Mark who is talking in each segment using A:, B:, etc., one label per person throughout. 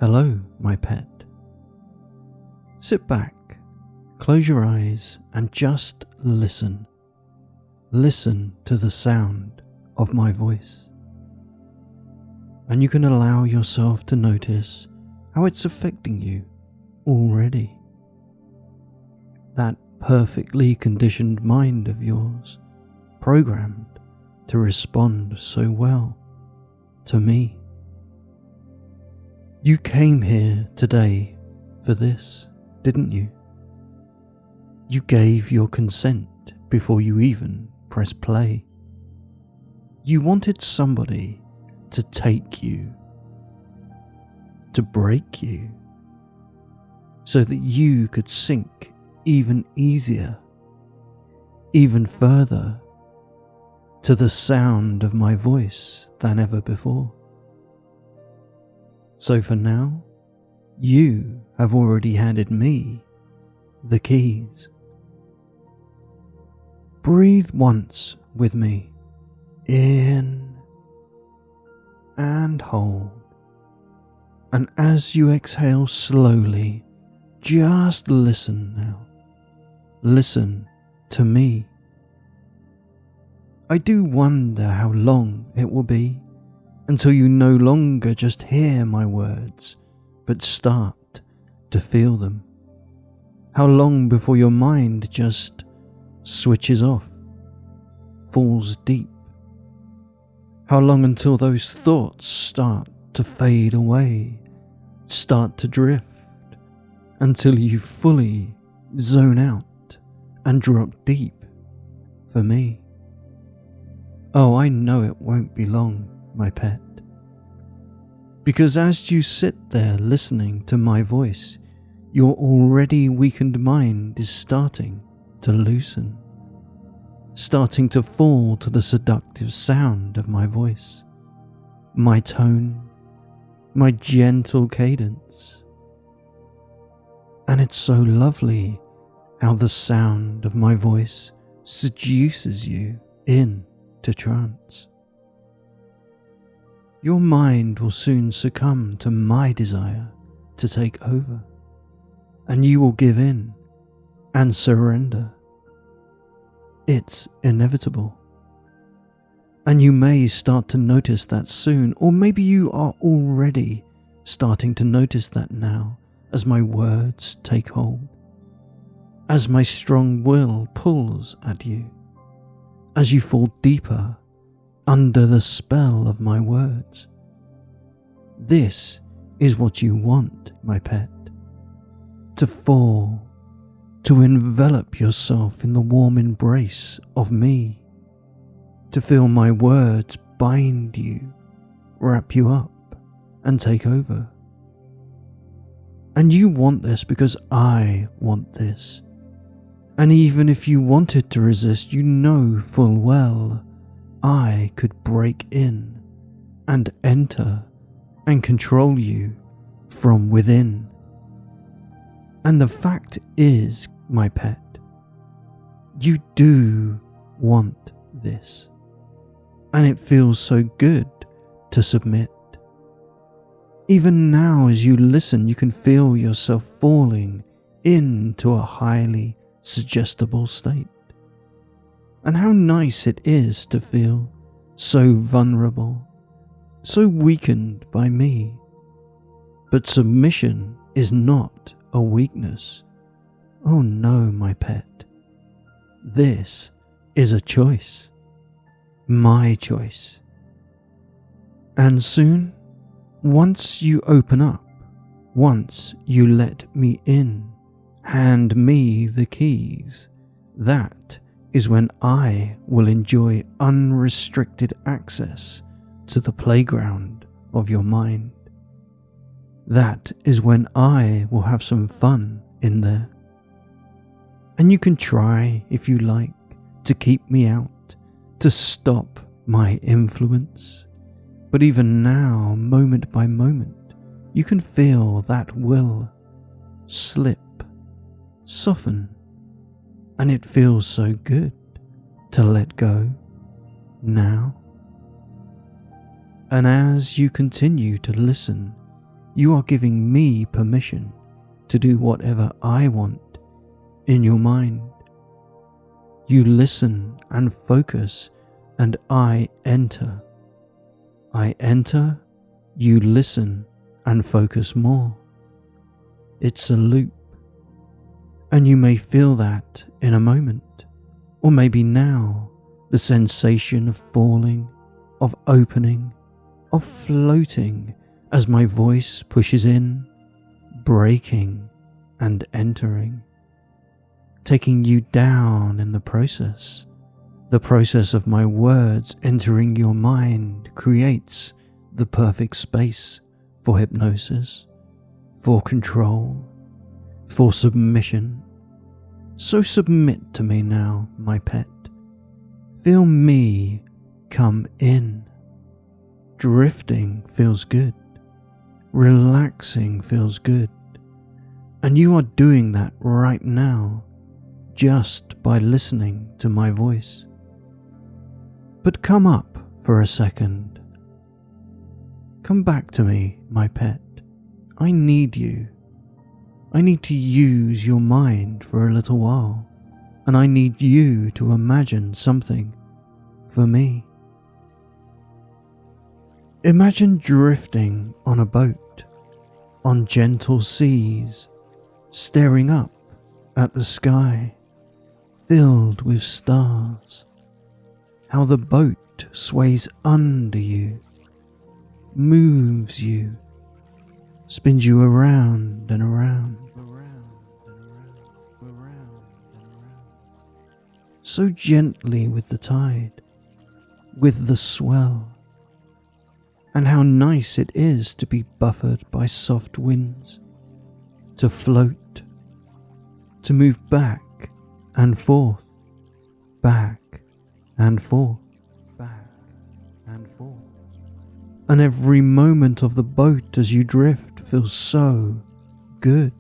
A: Hello, my pet. Sit back, close your eyes, and just listen. Listen to the sound of my voice. And you can allow yourself to notice how it's affecting you already. That perfectly conditioned mind of yours, programmed to respond so well to me. You came here today for this, didn't you? You gave your consent before you even pressed play. You wanted somebody to take you, to break you, so that you could sink even easier, even further to the sound of my voice than ever before. So for now, you have already handed me the keys. Breathe once with me, in and hold. And as you exhale slowly, just listen now. Listen to me. I do wonder how long it will be until you no longer just hear my words, but start to feel them. How long before your mind just switches off, falls deep? How long until those thoughts start to fade away, start to drift, until you fully zone out and drop deep for me? Oh, I know it won't be long, my pet. Because as you sit there listening to my voice, your already weakened mind is starting to loosen, starting to fall to the seductive sound of my voice, my tone, my gentle cadence. And it's so lovely how the sound of my voice seduces you into trance. Your mind will soon succumb to my desire to take over, and you will give in and surrender. It's inevitable. And you may start to notice that soon, or maybe you are already starting to notice that now as my words take hold, as my strong will pulls at you, as you fall deeper under the spell of my words. This is what you want, my pet. To fall, to envelop yourself in the warm embrace of me, to feel my words bind you, wrap you up, and take over. And you want this because I want this. And even if you wanted to resist, you know full well I could break in and enter and control you from within. And the fact is, my pet, you do want this. And it feels so good to submit. Even now as you listen, you can feel yourself falling into a highly suggestible state. And how nice it is to feel so vulnerable, so weakened by me. But submission is not a weakness. Oh no, my pet. This is a choice. My choice. And soon, once you open up, once you let me in, hand me the keys, that is when I will enjoy unrestricted access to the playground of your mind. That is when I will have some fun in there. And you can try, if you like, to keep me out, to stop my influence. But even now, moment by moment, you can feel that will slip, soften, and it feels so good to let go now. And as you continue to listen, you are giving me permission to do whatever I want in your mind. You listen and focus, and I enter. I enter, you listen and focus more. It's a loop, and you may feel that in a moment, or maybe now, the sensation of falling, of opening, of floating as my voice pushes in, breaking and entering, taking you down in the process. The process of my words entering your mind creates the perfect space for hypnosis, for control, for submission. So submit to me now, my pet. Feel me come in. Drifting feels good. Relaxing feels good. And you are doing that right now, just by listening to my voice. But come up for a second. Come back to me, my pet. I need you. I need to use your mind for a little while, and I need you to imagine something for me. Imagine drifting on a boat, on gentle seas, staring up at the sky, filled with stars. How the boat sways under you, moves you, spins you around and around, so gently with the tide, with the swell. And how nice it is to be buffered by soft winds, to float, to move back and forth, back and forth, back and forth. And every moment of the boat as you drift feels so good,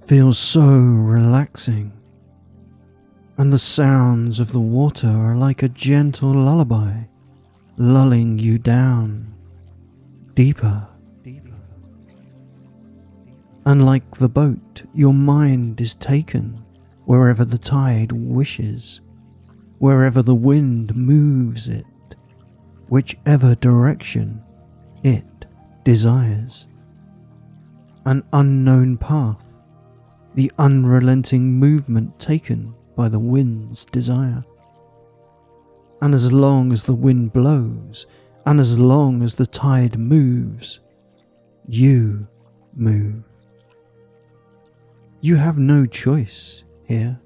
A: feels so relaxing. And the sounds of the water are like a gentle lullaby, lulling you down, deeper. And like the boat, your mind is taken wherever the tide wishes, wherever the wind moves it, whichever direction it desires. An unknown path, the unrelenting movement taken by the wind's desire. And as long as the wind blows, and as long as the tide moves, you move. You have no choice here.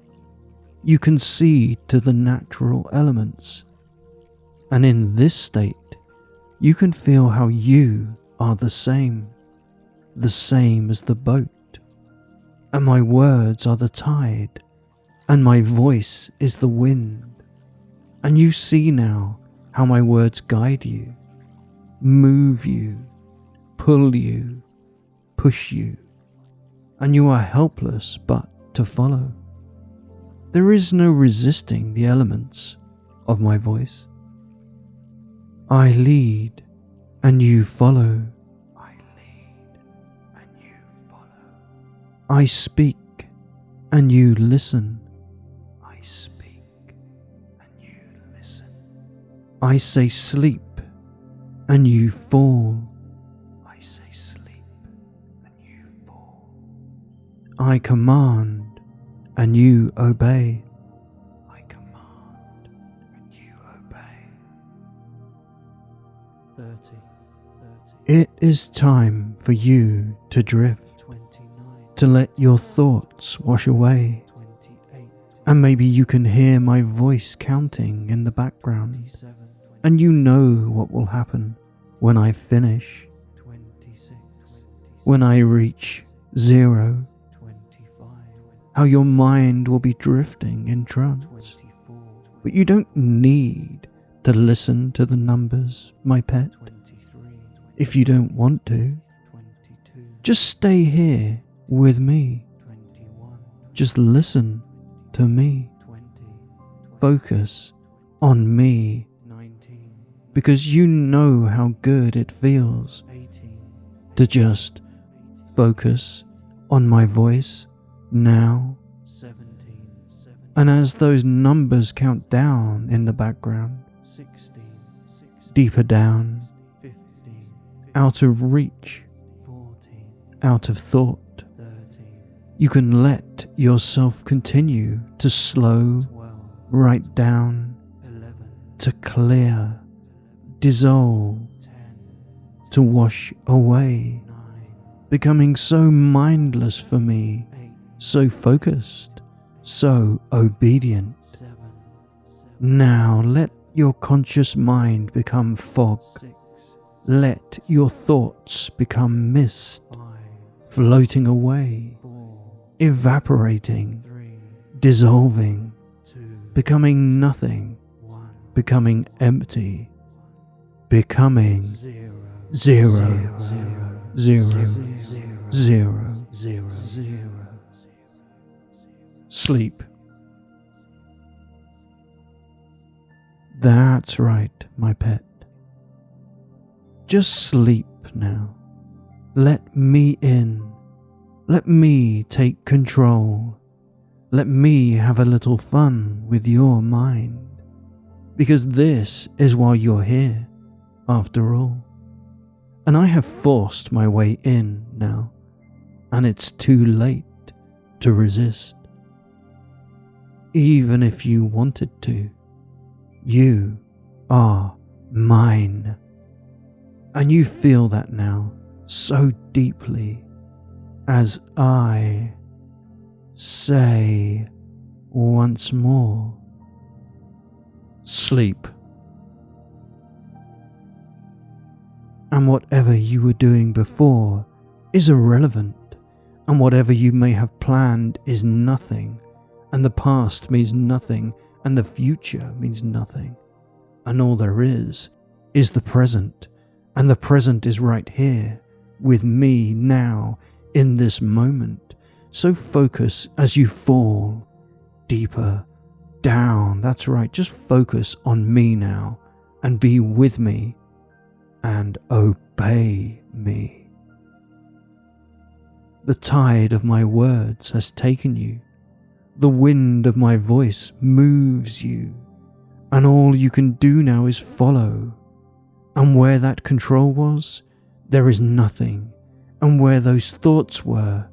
A: You concede to the natural elements. And in this state, you can feel how you are the same as the boat. And my words are the tide, and my voice is the wind. And you see now how my words guide you, move you, pull you, push you, and you are helpless but to follow. There is no resisting the elements of my voice. I lead and you follow. I lead and you follow. I speak and you listen. I speak. I say sleep, and you fall. I say sleep, and you fall. I command, and you obey. I command, and you obey. 30. It is time for you to drift, 29. To let your thoughts wash away. 28. And maybe you can hear my voice counting in the background. 27. And you know what will happen when I finish. 26. When I reach 0. 25. How your mind will be drifting in trance. 24. But you don't need to listen to the numbers, my pet. 23. If you don't want to. 22. Just stay here with me. 21. Just listen to me. 20. Focus on me. Because you know how good it feels to just focus on my voice now. And as those numbers count down in the background, deeper down, out of reach, out of thought, you can let yourself continue to slow right down, to clear, dissolve, to wash away, becoming so mindless for me, so focused, so obedient. Now let your conscious mind become fog. Let your thoughts become mist, floating away, evaporating, dissolving, becoming nothing, becoming empty, becoming zero, zero, zero, zero. Sleep. That's right, my pet. Just sleep now. Let me in. Let me take control. Let me have a little fun with your mind. Because this is why you're here, after all. And I have forced my way in now, and it's too late to resist. Even if you wanted to, you are mine. And you feel that now so deeply as I say once more, sleep. And whatever you were doing before is irrelevant, and whatever you may have planned is nothing, and the past means nothing, and the future means nothing, and all there is the present, and the present is right here, with me now, in this moment. So focus as you fall deeper down. That's right, just focus on me now, and be with me, and obey me. The tide of my words has taken you. The wind of my voice moves you, and all you can do now is follow. And where that control was, there is nothing. And where those thoughts were,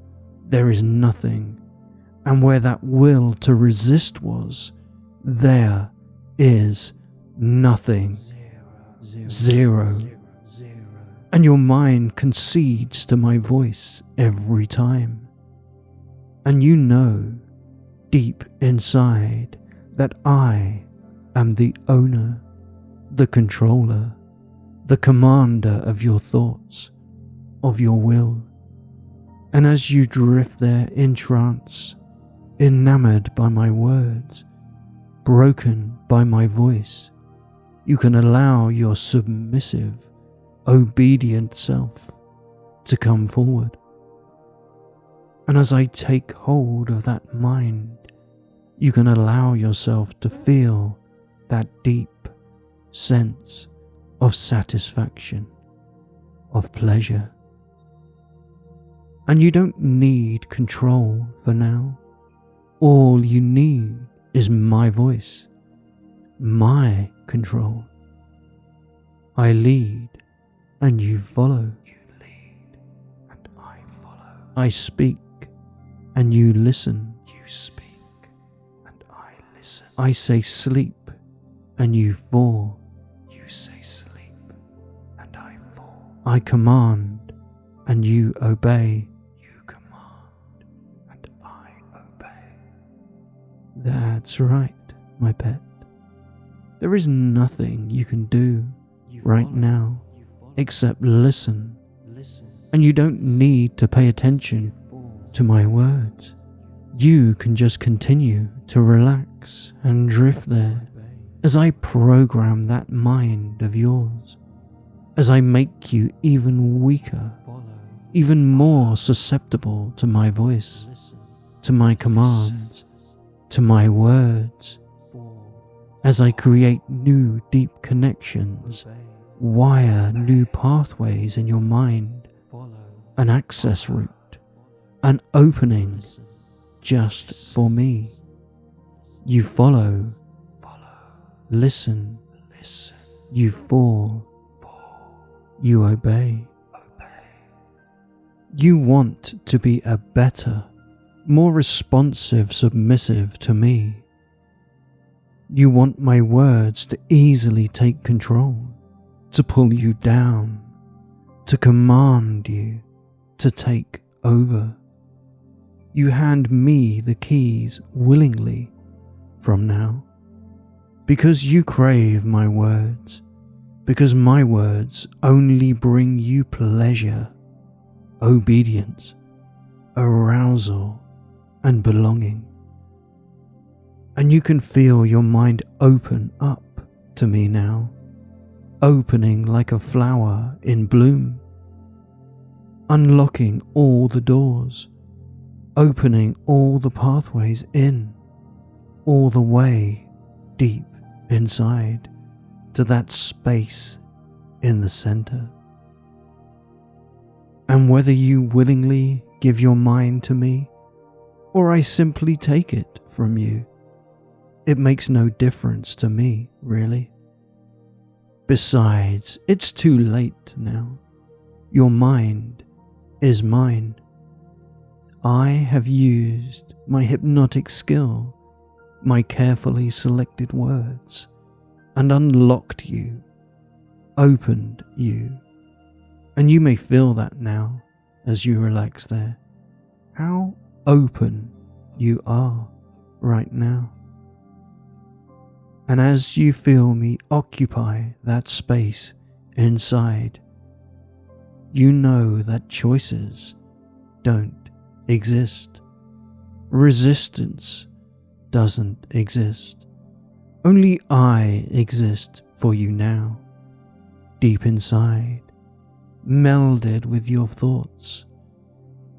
A: there is nothing. And where that will to resist was, there is nothing. Zero. And your mind concedes to my voice every time. And you know, deep inside, that I am the owner, the controller, the commander of your thoughts, of your will. And as you drift there in trance, enamored by my words, broken by my voice, you can allow your submissive, obedient self to come forward. And as I take hold of that mind, you can allow yourself to feel that deep sense of satisfaction, of pleasure. And you don't need control for now. All you need is my voice, my control. I lead and you follow. You lead and I follow. I speak and you listen. You speak and I listen. I say sleep and you fall. You say sleep and I fall. I command and you obey. You command and I obey. That's right, my pet. There is nothing you can do right now except listen, and you don't need to pay attention to my words. You can just continue to relax and drift there as I program that mind of yours, as I make you even weaker, even more susceptible to my voice, to my commands, to my words, as I create new deep connections, wire new pathways in your mind, an access route, an opening just for me. You follow, listen, you fall, you obey. You want to be a better, more responsive submissive to me. You want my words to easily take control, to pull you down, to command you to take over. You hand me the keys willingly from now, because you crave my words, because my words only bring you pleasure, obedience, arousal, and belonging. And you can feel your mind open up to me now, opening like a flower in bloom, unlocking all the doors, opening all the pathways in, all the way deep inside to that space in the center. And whether you willingly give your mind to me, or I simply take it from you, it makes no difference to me, really. Besides, it's too late now. Your mind is mine. I have used my hypnotic skill, my carefully selected words, and unlocked you, opened you. And you may feel that now as you relax there, how open you are right now. And as you feel me occupy that space inside, you know that choices don't exist. Resistance doesn't exist. Only I exist for you now, deep inside, melded with your thoughts,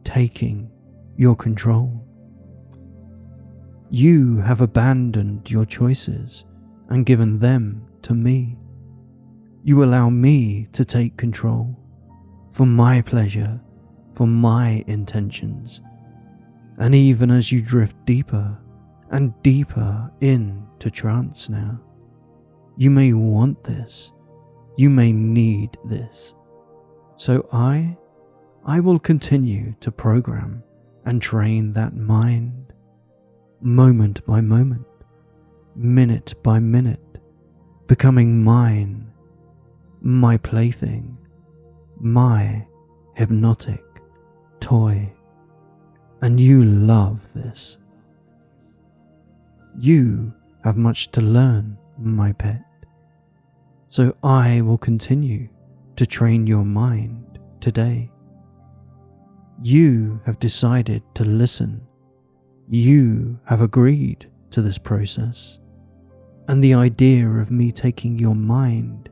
A: taking your control. You have abandoned your choices and given them to me. You allow me to take control for my pleasure, for my intentions. And even as you drift deeper and deeper into trance now, you may want this, you may need this. So I will continue to program and train that mind, moment by moment, minute by minute, becoming mine, my plaything, my hypnotic toy. And you love this. You have much to learn, my pet. So I will continue to train your mind today. You have decided to listen. You have agreed to this process. And the idea of me taking your mind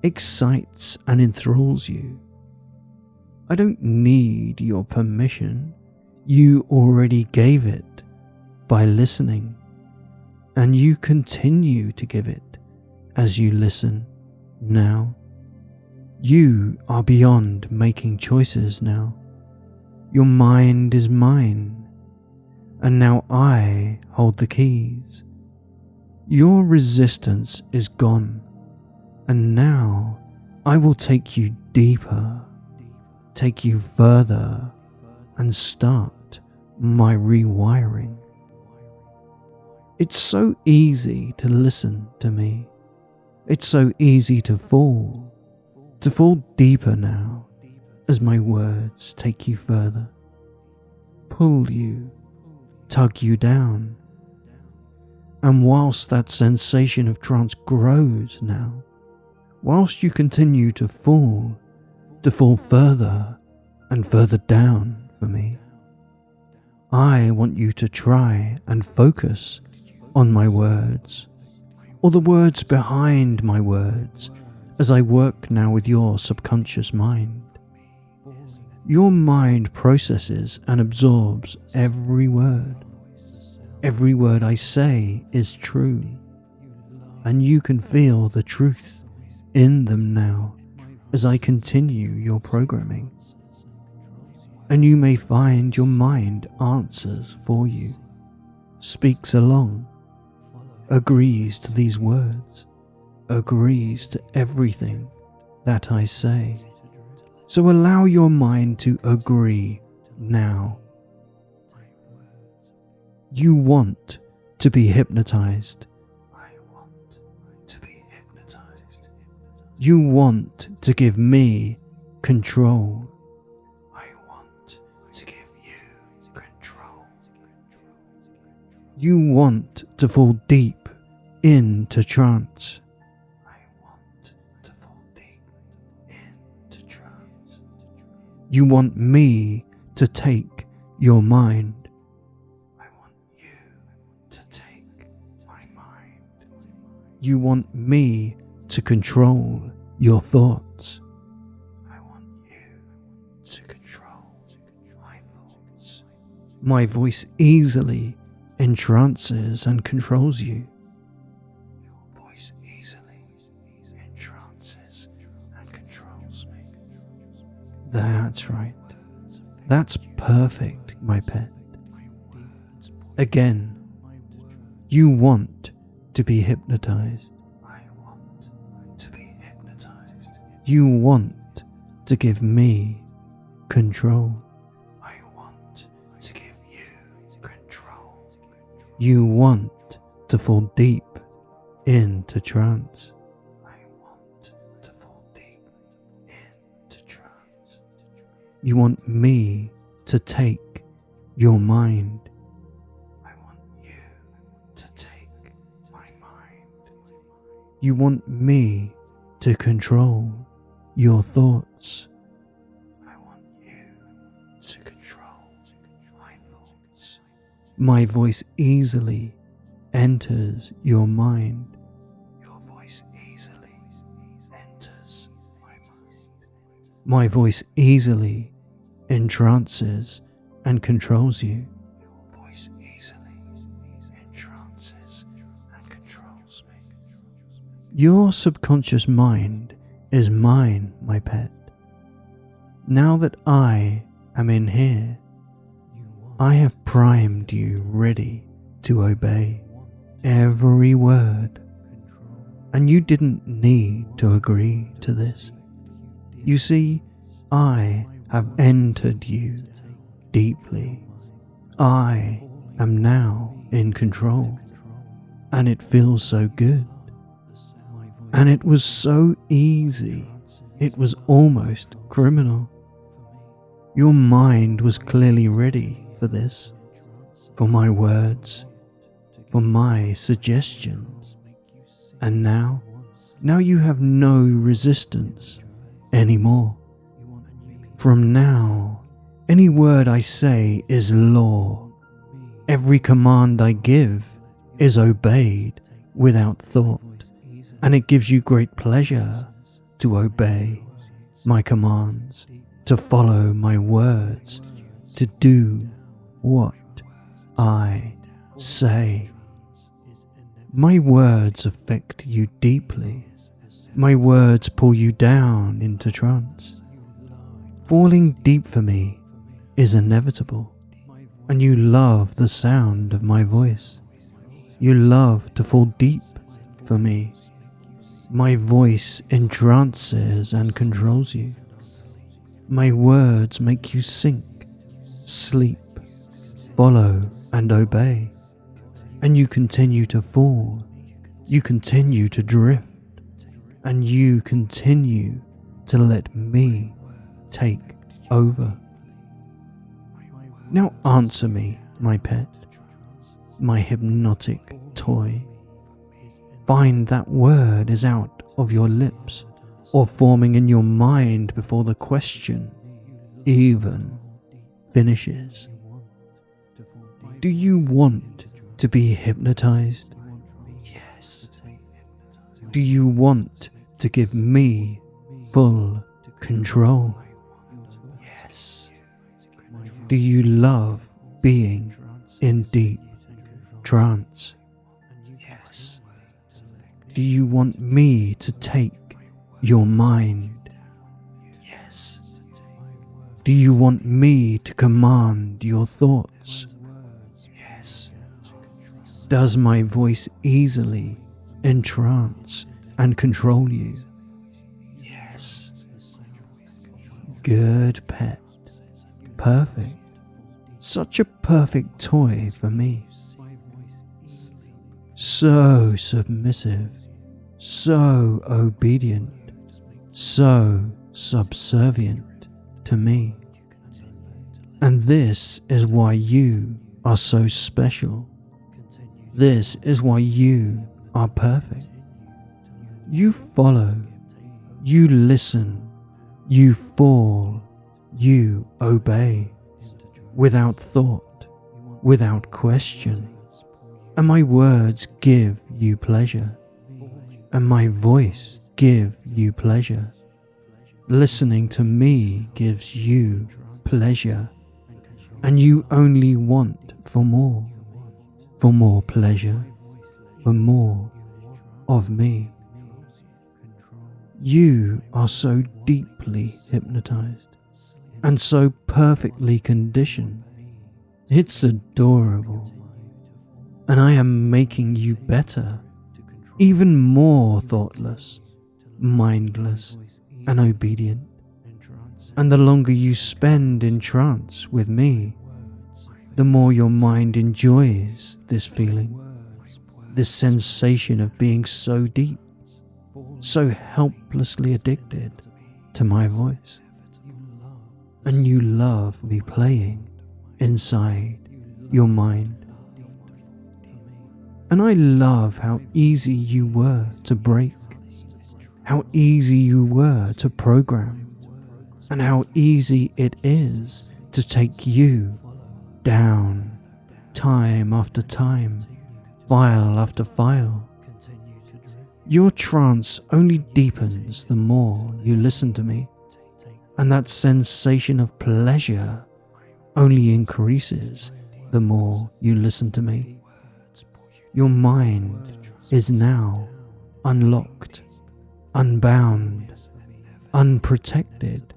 A: excites and enthralls you. I don't need your permission. You already gave it by listening, and you continue to give it as you listen now. You are beyond making choices now. Your mind is mine, and now I hold the keys. Your resistance is gone, and now I will take you deeper, take you further, and start my rewiring. It's so easy to listen to me. It's so easy to fall deeper now as my words take you further, pull you, tug you down. And whilst that sensation of trance grows now, whilst you continue to fall further and further down for me, I want you to try and focus on my words, or the words behind my words, as I work now with your subconscious mind. Your mind processes and absorbs every word. Every word I say is true, and you can feel the truth in them now as I continue your programming. and you may find your mind answers for you, speaks along, agrees to these words, agrees to everything that I say. So allow your mind to agree now. You want to be hypnotized. I want to be hypnotized. You want to give me control. I want to give you control. You want to fall deep into trance. I want to fall deep into trance. You want me to take your mind. I want you to take my mind. You want me to control your thoughts. I want you to control my thoughts. My voice easily entrances and controls you. Your voice easily entrances and controls me. That's right. That's perfect, my pet. Again, you want to be hypnotized. I want to be hypnotized. You want to give me control. I want to give you control. You want to fall deep into trance. I want to fall deep into trance. You want me to take your mind. I want you to take my mind. You want me to control your thoughts. I want you to control my thoughts. My voice easily enters your mind. Your voice easily enters my mind. My voice easily entrances and controls you. Your voice easily entrances and controls me. Your subconscious mind is mine, my pet. Now that I am in here, I have primed you ready to obey every word, and you didn't need to agree to this. You see, I have entered you deeply. I am now in control, and it feels so good. And it was so easy, it was almost criminal. Your mind was clearly ready for this, for my words, for my suggestions. And now you have no resistance anymore. From now, any word I say is law. Every command I give is obeyed without thought, and it gives you great pleasure to obey my commands, to follow my words, to do what I say. My words affect you deeply. My words pull you down into trance. Falling deep for me is inevitable, and you love the sound of my voice. You love to fall deep for me. My voice entrances and controls you. My words make you sink, sleep, follow and obey, and you continue to fall. You continue to drift, and you continue to let me take over. Now answer me, my pet, my hypnotic toy. Find that word is out of your lips or forming in your mind before the question even finishes. Do you want to be hypnotized? Yes. Do you want to give me full control? Yes. Do you love being in deep trance? Yes. Do you want me to take your mind? Yes. Do do you want me to command your thoughts? Yes. Does my voice easily entrance and control you? Yes. Good pet. Perfect. Such a perfect toy for me. So submissive, so obedient, so subservient to me. And this is why you are so special. This is why you are perfect. You follow, you listen, you fall, you obey, without thought, without question. And my words give you pleasure, and my voice give you pleasure. Listening to me gives you pleasure, and you only want for more pleasure, for more of me. You are so deeply hypnotized and so perfectly conditioned. It's adorable. And I am making you better, even more thoughtless, mindless, and obedient. And the longer you spend in trance with me, the more your mind enjoys this feeling, this sensation of being so deep, so helplessly addicted to my voice. And you love me playing inside your mind. And I love how easy you were to break, how easy you were to program, and how easy it is to take you down, time after time, file after file. Your trance only deepens the more you listen to me, and that sensation of pleasure only increases the more you listen to me. Your mind is now unlocked, unbound, unprotected,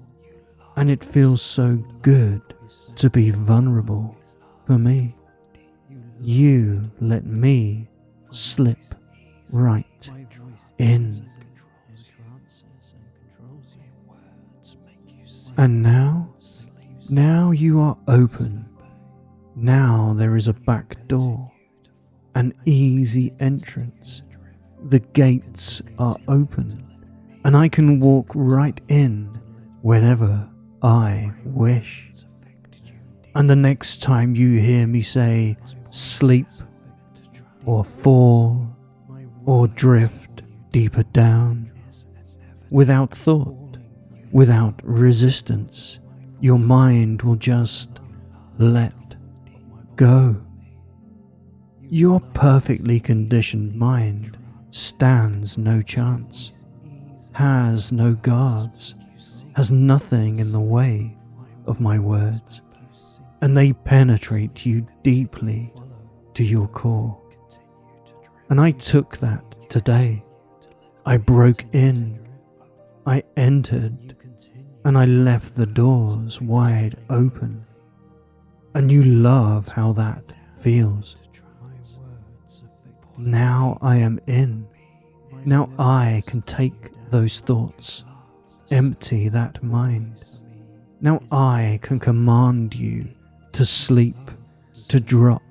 A: and it feels so good to be vulnerable for me. You let me slip right in. And now you are open. Now there is a back door. An easy entrance. The gates are open, and I can walk right in whenever I wish. And the next time you hear me say sleep, or fall, or drift deeper down, without thought, without resistance, your mind will just let go. Your perfectly conditioned mind stands no chance, has no guards, has nothing in the way of my words, and they penetrate you deeply to your core. And I took that today. I broke in, I entered, and I left the doors wide open. And you love how that feels. Now I am in. Now I can take those thoughts, empty that mind. Now I can command you to sleep, to drop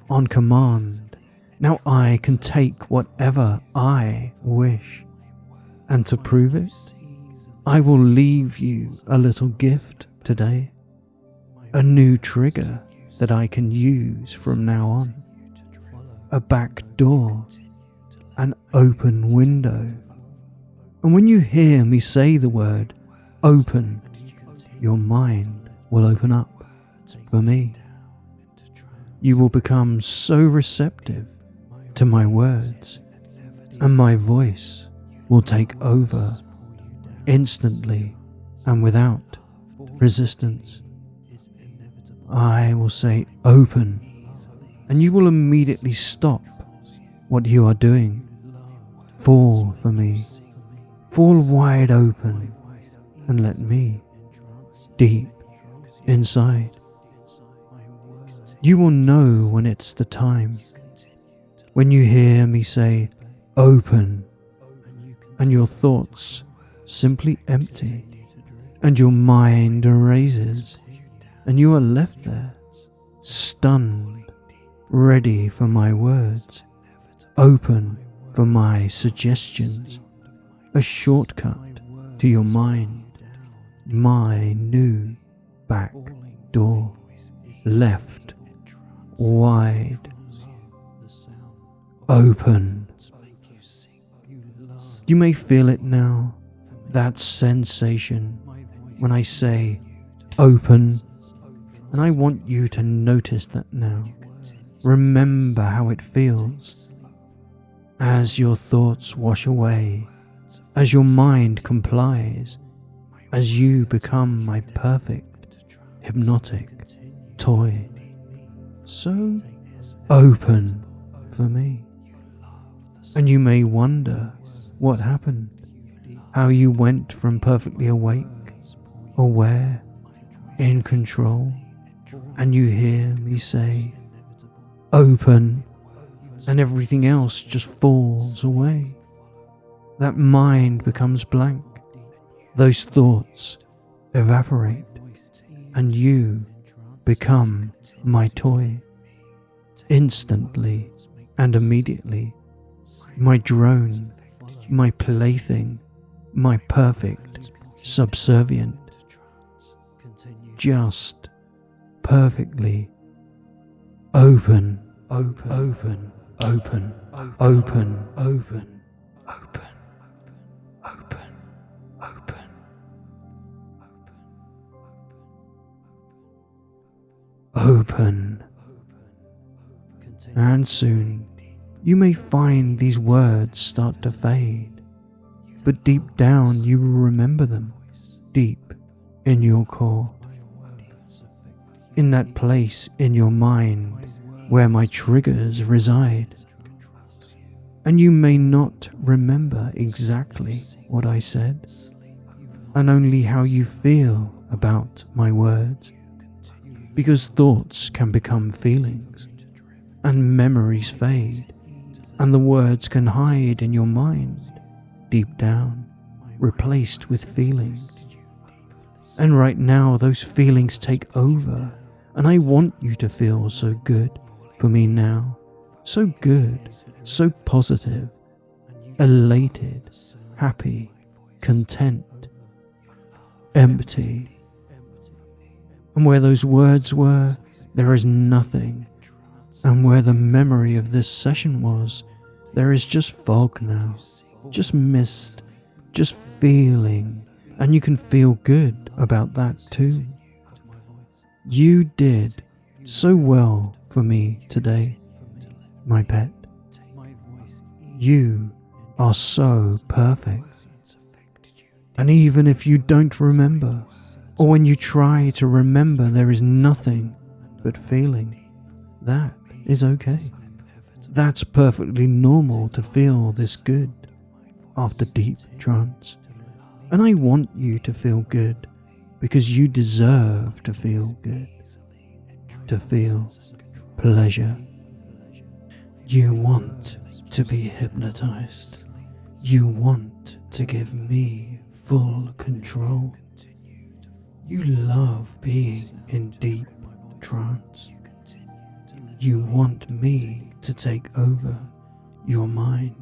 A: on command. Now I can take whatever I wish. And to prove it, I will leave you a little gift today. A new trigger that I can use from now on. A back door, an open window. And when you hear me say the word open, your mind will open up for me. You will become so receptive to my words, and my voice will take over instantly and without resistance. I will say open, and you will immediately stop what you are doing. Fall for me, fall wide open, and let me, deep inside. You will know when it's the time, when you hear me say, open, and your thoughts simply empty, and your mind erases, and you are left there, stunned, ready for my words, open for my suggestions, a shortcut to your mind, my new back door, left wide open. You may feel it now, that sensation when I say open, and I want you to notice that now. Remember how it feels as your thoughts wash away, as your mind complies, as you become my perfect hypnotic toy. So open for me. And you may wonder what happened, how you went from perfectly awake, aware, in control, and you hear me say, open, and everything else just falls away. That mind becomes blank, those thoughts evaporate, and you become my toy. Instantly and immediately, my drone, my plaything, my perfect subservient, just perfectly open, open, open, open, open, open, open, open, open, open. And soon you may find these words start to fade, but deep down you will remember them, deep in your core, in that place in your mind where my triggers reside. And you may not remember exactly what I said, and only how you feel about my words, because thoughts can become feelings, and memories fade, and the words can hide in your mind, deep down, replaced with feelings. And right now those feelings take over, and I want you to feel so good for me now, so good, so positive, elated, happy, content, empty. And where those words were, there is nothing. And where the memory of this session was, there is just fog now, just mist, just feeling, and you can feel good about that too. You did so well for me today, my pet. You are so perfect. And even if you don't remember, or when you try to remember, there is nothing but feeling, that is okay. That's perfectly normal to feel this good after deep trance. And I want you to feel good because you deserve to feel good, to feel pleasure. You want to be hypnotized. You want to give me full control. You love being in deep trance. You want me to take over your mind.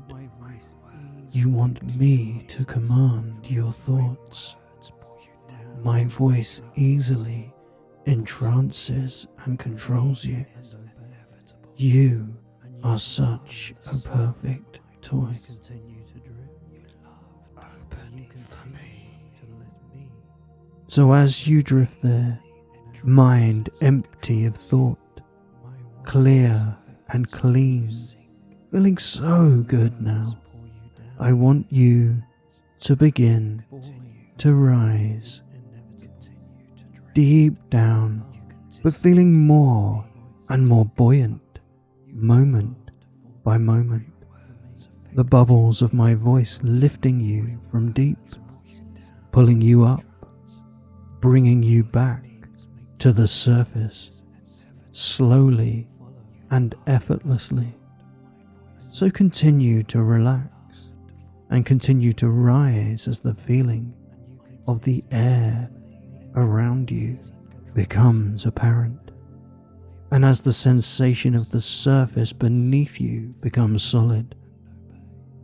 A: You want me to command your thoughts. My voice easily entrances and controls you. You are such a perfect toy. Open for me. So as you drift there, mind empty of thought, clear and clean, feeling so good now, I want you to begin to rise deep down, but feeling more and more buoyant, moment by moment. The bubbles of my voice lifting you from deep, pulling you up, bringing you back, to the surface, slowly and effortlessly. So continue to relax and continue to rise as the feeling of the air around you becomes apparent, and as the sensation of the surface beneath you becomes solid,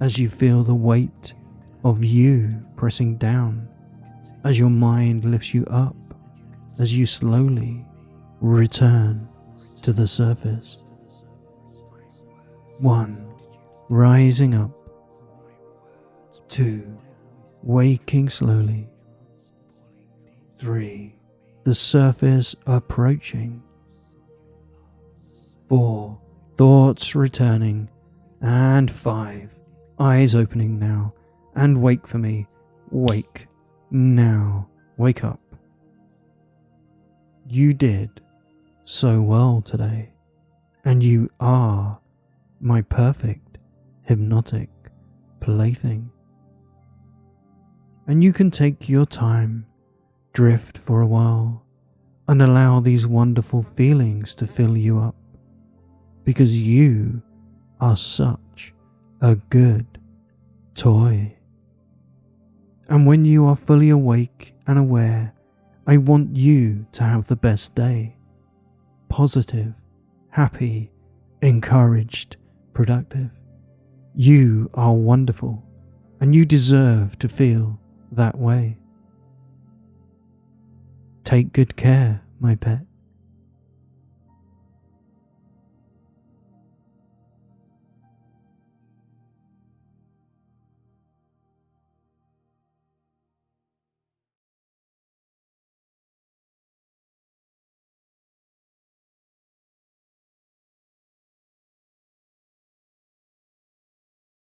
A: as you feel the weight of you pressing down, as your mind lifts you up, as you slowly return to the surface. 1. Rising up. 2. Waking slowly. 3. The surface approaching. 4. Thoughts returning. And 5. Eyes opening now. And wake for me. Wake. Now. Wake up. You did so well today, and you are my perfect hypnotic plaything. And you can take your time, drift for a while, and allow these wonderful feelings to fill you up, because you are such a good toy. And when you are fully awake and aware, I want you to have the best day. Positive, happy, encouraged, productive. You are wonderful, and you deserve to feel that way. Take good care, my pet.